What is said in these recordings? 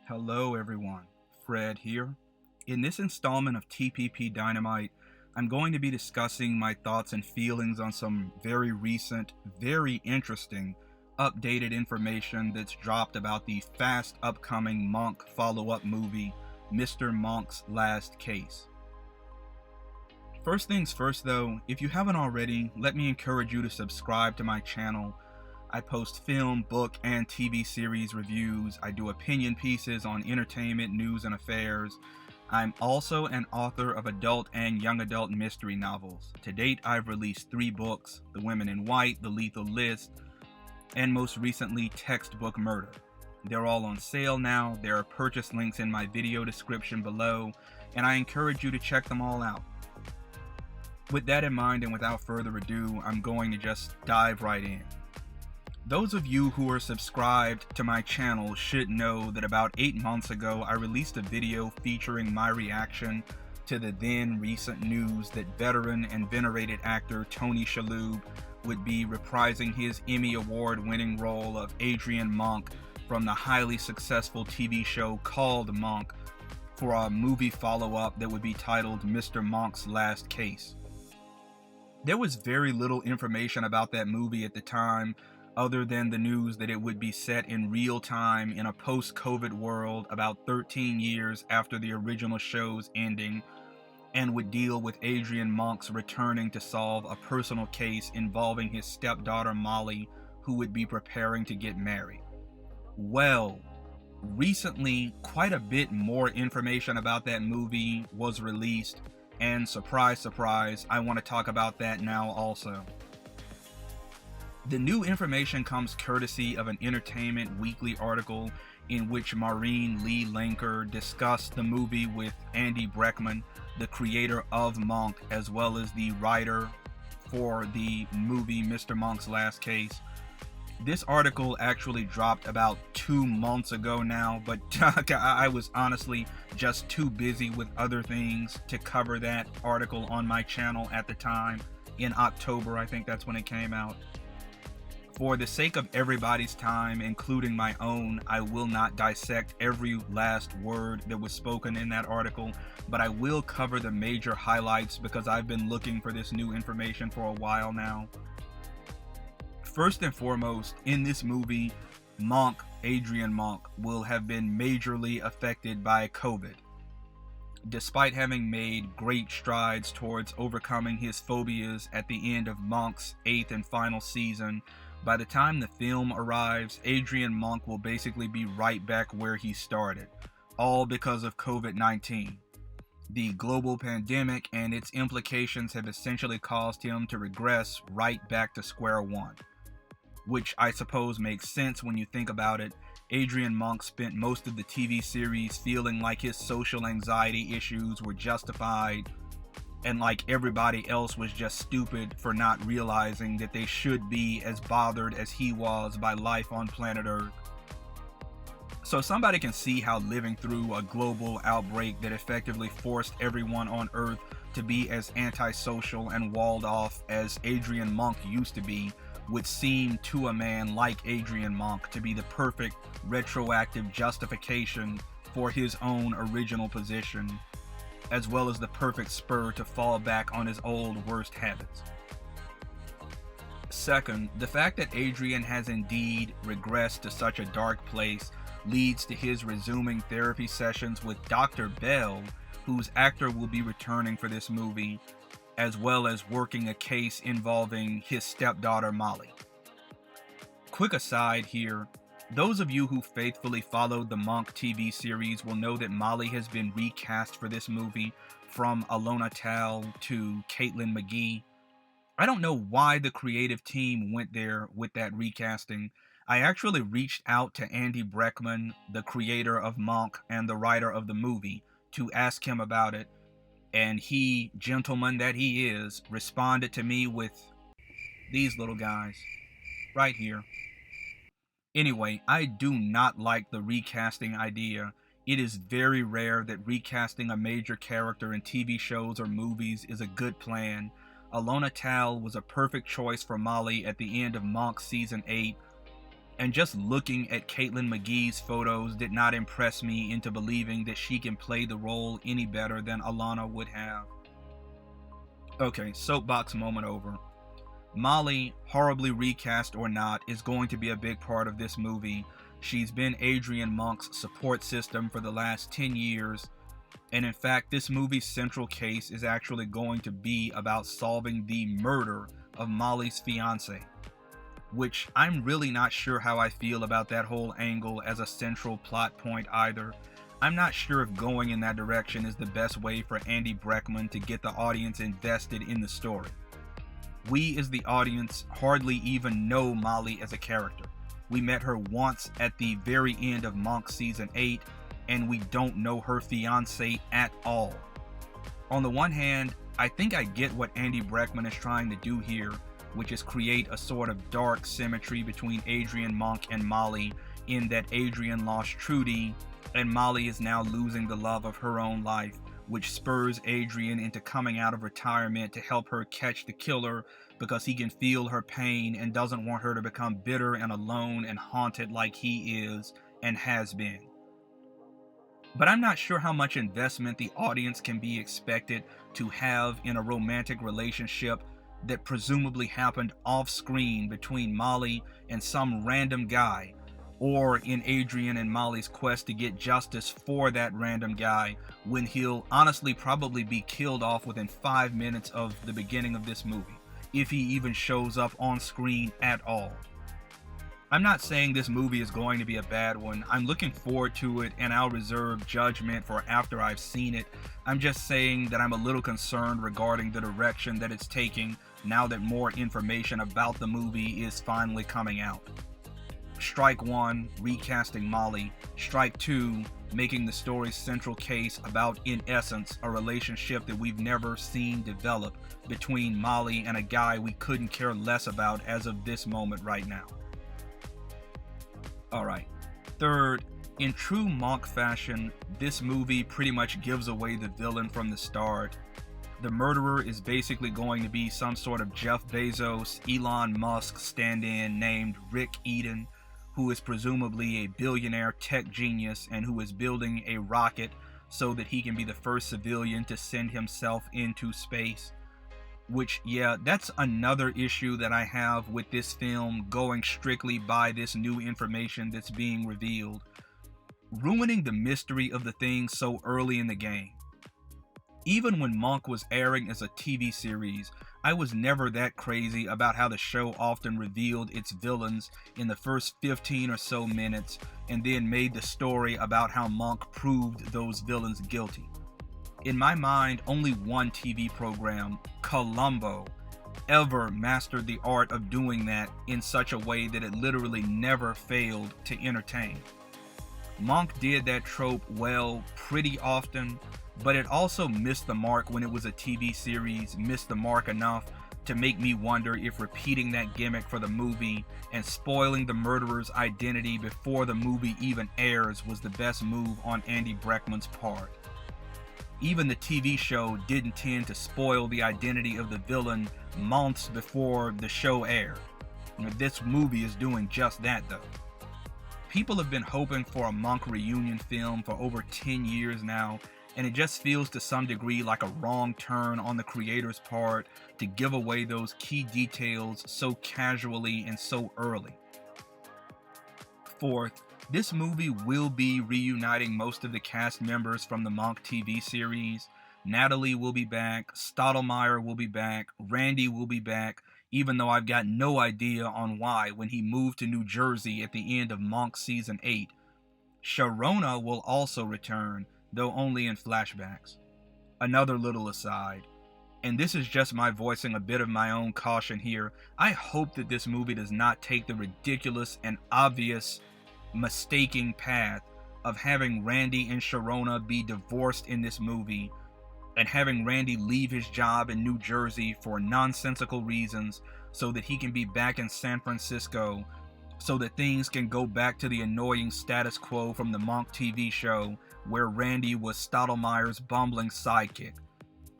Hello everyone, Fred here. In this installment of TPP Dynamite, I'm going to be discussing my thoughts and feelings on some very recent, very interesting, updated information that's dropped about the fast upcoming Monk follow-up movie, Mr. Monk's Last Case. First things first though, if you haven't already, let me encourage you to subscribe to my channel. I post film, book, and TV series reviews. I do opinion pieces on entertainment, news, and affairs. I'm also an author of adult and young adult mystery novels. To date, I've released 3 books: The Women in White, The Lethal List, and most recently, Textbook Murder. They're all on sale now. There are purchase links in my video description below, and I encourage you to check them all out. With that in mind, and without further ado, I'm going to just dive right in. Those of you who are subscribed to my channel should know that about 8 months ago I released a video featuring my reaction to the then recent news that veteran and venerated actor Tony Shalhoub would be reprising his Emmy Award winning role of Adrian Monk from the highly successful TV show called Monk for a movie follow-up that would be titled Mr. Monk's Last Case. There was very little information about that movie at the time, other than the news that it would be set in real time in a post-COVID world about 13 years after the original show's ending, and would deal with Adrian Monk's returning to solve a personal case involving his stepdaughter Molly, who would be preparing to get married. Well, recently, quite a bit more information about that movie was released, and surprise, surprise, I want to talk about that now also. The new information comes courtesy of an Entertainment Weekly article in which Maureen Lee Lanker discussed the movie with Andy Breckman, the creator of Monk, as well as the writer for the movie Mr. Monk's Last Case. This article actually dropped about 2 months ago now, but I was honestly just too busy with other things to cover that article on my channel at the time. In October, I think that's when it came out. For the sake of everybody's time, including my own, I will not dissect every last word that was spoken in that article, but I will cover the major highlights because I've been looking for this new information for a while now. First and foremost, in this movie, Monk, Adrian Monk, will have been majorly affected by COVID. Despite having made great strides towards overcoming his phobias at the end of Monk's 8th and final season, by the time the film arrives, Adrian Monk will basically be right back where he started, all because of COVID-19. The global pandemic and its implications have essentially caused him to regress right back to square one. Which I suppose makes sense when you think about it. Adrian Monk spent most of the TV series feeling like his social anxiety issues were justified, and like everybody else was just stupid for not realizing that they should be as bothered as he was by life on planet Earth. So somebody can see how living through a global outbreak that effectively forced everyone on Earth to be as antisocial and walled off as Adrian Monk used to be would seem to a man like Adrian Monk to be the perfect retroactive justification for his own original position, as well as the perfect spur to fall back on his old worst habits. Second, the fact that Adrian has indeed regressed to such a dark place leads to his resuming therapy sessions with Dr. Bell, whose actor will be returning for this movie, as well as working a case involving his stepdaughter Molly. Quick aside here, those of you who faithfully followed the Monk TV series will know that Molly has been recast for this movie, from Alona Tal to Caitlin McGee. I don't know why the creative team went there with that recasting. I actually reached out to Andy Breckman, the creator of Monk and the writer of the movie, to ask him about it, and he, gentleman that he is, responded to me with these little guys right here. Anyway, I do not like the recasting idea. It is very rare that recasting a major character in TV shows or movies is a good plan. Alona Tal was a perfect choice for Molly at the end of Monk Season 8, And just looking at Caitlin McGee's photos did not impress me into believing that she can play the role any better than Alana would have. Okay, soapbox moment over. Molly, horribly recast or not, is going to be a big part of this movie. She's been Adrian Monk's support system for the last 10 years, and in fact, this movie's central case is actually going to be about solving the murder of Molly's fiance, which I'm really not sure how I feel about that whole angle as a central plot point either. I'm not sure if going in that direction is the best way for Andy Breckman to get the audience invested in the story. We as the audience hardly even know Molly as a character. We met her once at the very end of Monk Season 8, and we don't know her fiancé at all. On the one hand, I think I get what Andy Breckman is trying to do here, which is create a sort of dark symmetry between Adrian Monk and Molly, in that Adrian lost Trudy, and Molly is now losing the love of her own life, which spurs Adrian into coming out of retirement to help her catch the killer because he can feel her pain and doesn't want her to become bitter and alone and haunted like he is and has been. But I'm not sure how much investment the audience can be expected to have in a romantic relationship that presumably happened off-screen between Molly and some random guy, or in Adrian and Molly's quest to get justice for that random guy, when he'll honestly probably be killed off within 5 minutes of the beginning of this movie, if he even shows up on screen at all. I'm not saying this movie is going to be a bad one. I'm looking forward to it, and I'll reserve judgment for after I've seen it. I'm just saying that I'm a little concerned regarding the direction that it's taking now that more information about the movie is finally coming out. Strike one, recasting Molly. Strike two, making the story's central case about, in essence, a relationship that we've never seen develop between Molly and a guy we couldn't care less about as of this moment right now. Alright. Third, in true Monk fashion, this movie pretty much gives away the villain from the start. The murderer is basically going to be some sort of Jeff Bezos, Elon Musk stand-in named Rick Eden, who is presumably a billionaire tech genius and who is building a rocket so that he can be the first civilian to send himself into space. Which, yeah, that's another issue that I have with this film going strictly by this new information that's being revealed. Ruining the mystery of the thing so early in the game. Even when Monk was airing as a TV series, I was never that crazy about how the show often revealed its villains in the first 15 or so minutes and then made the story about how Monk proved those villains guilty. In my mind, only one TV program, Columbo, ever mastered the art of doing that in such a way that it literally never failed to entertain. Monk did that trope well pretty often, but it also missed the mark when it was a TV series, missed the mark enough to make me wonder if repeating that gimmick for the movie and spoiling the murderer's identity before the movie even airs was the best move on Andy Breckman's part. Even the TV show didn't tend to spoil the identity of the villain months before the show aired. This movie is doing just that though. People have been hoping for a Monk reunion film for over 10 years now, and it just feels to some degree like a wrong turn on the creator's part to give away those key details so casually and so early. Fourth, this movie will be reuniting most of the cast members from the Monk TV series. Natalie will be back, Stottlemyre will be back, Randy will be back, even though I've got no idea on why when he moved to New Jersey at the end of Monk Season 8. Sharona will also return, though only in flashbacks. Another little aside, and this is just my voicing a bit of my own caution here, I hope that this movie does not take the ridiculous and obvious mistaking path of having Randy and Sharona be divorced in this movie and having Randy leave his job in New Jersey for nonsensical reasons so that he can be back in San Francisco so that things can go back to the annoying status quo from the Monk TV show where Randy was Stottlemyre's bumbling sidekick.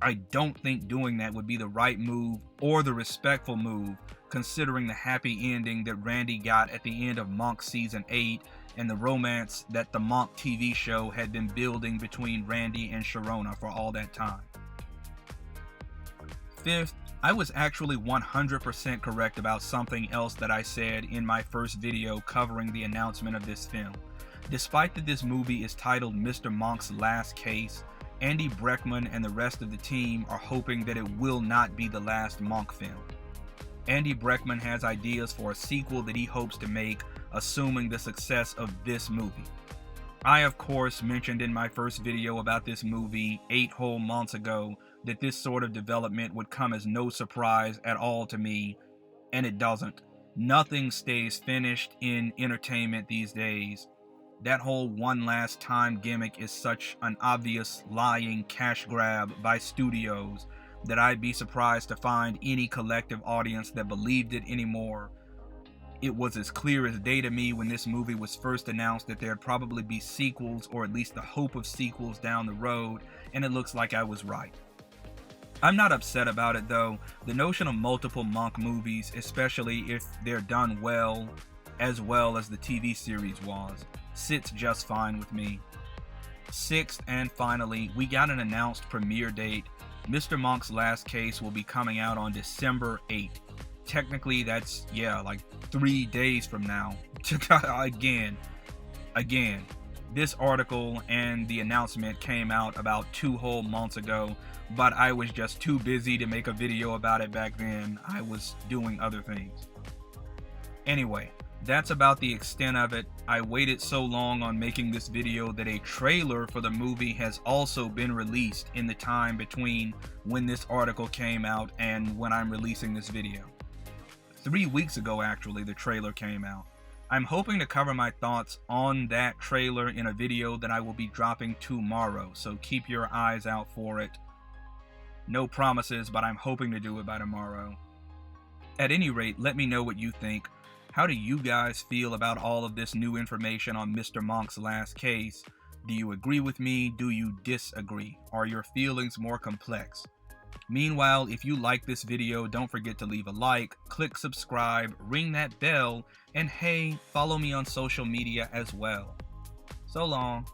I don't think doing that would be the right move or the respectful move considering the happy ending that Randy got at the end of Monk Season 8 and the romance that the Monk TV show had been building between Randy and Sharona for all that time. Fifth, I was actually 100% correct about something else that I said in my first video covering the announcement of this film. Despite that this movie is titled Mr. Monk's Last Case, Andy Breckman and the rest of the team are hoping that it will not be the last Monk film. Andy Breckman has ideas for a sequel that he hopes to make, assuming the success of this movie. I, of course, mentioned in my first video about this movie 8 whole months ago that this sort of development would come as no surprise at all to me, and it doesn't. Nothing stays finished in entertainment these days. That whole one last time gimmick is such an obvious lying cash grab by studios that I'd be surprised to find any collective audience that believed it anymore. It was as clear as day to me when this movie was first announced that there'd probably be sequels, or at least the hope of sequels down the road, and it looks like I was right. I'm not upset about it though. The notion of multiple Monk movies, especially if they're done well as the TV series was, sits just fine with me. Sixth and finally, we got an announced premiere date. Mr. Monk's Last Case will be coming out on December 8th. Technically, that's, like 3 days from now. Again, this article and the announcement came out about 2 whole months ago, but I was just too busy to make a video about it back then. I was doing other things. Anyway, that's about the extent of it. I waited so long on making this video that a trailer for the movie has also been released in the time between when this article came out and when I'm releasing this video. 3 weeks ago, actually, the trailer came out. I'm hoping to cover my thoughts on that trailer in a video that I will be dropping tomorrow, so keep your eyes out for it. No promises, but I'm hoping to do it by tomorrow. At any rate, let me know what you think. How do you guys feel about all of this new information on Mr. Monk's Last Case? Do you agree with me? Do you disagree? Are your feelings more complex? Meanwhile, if you like this video, don't forget to leave a like, click subscribe, ring that bell, and hey, follow me on social media as well. So long.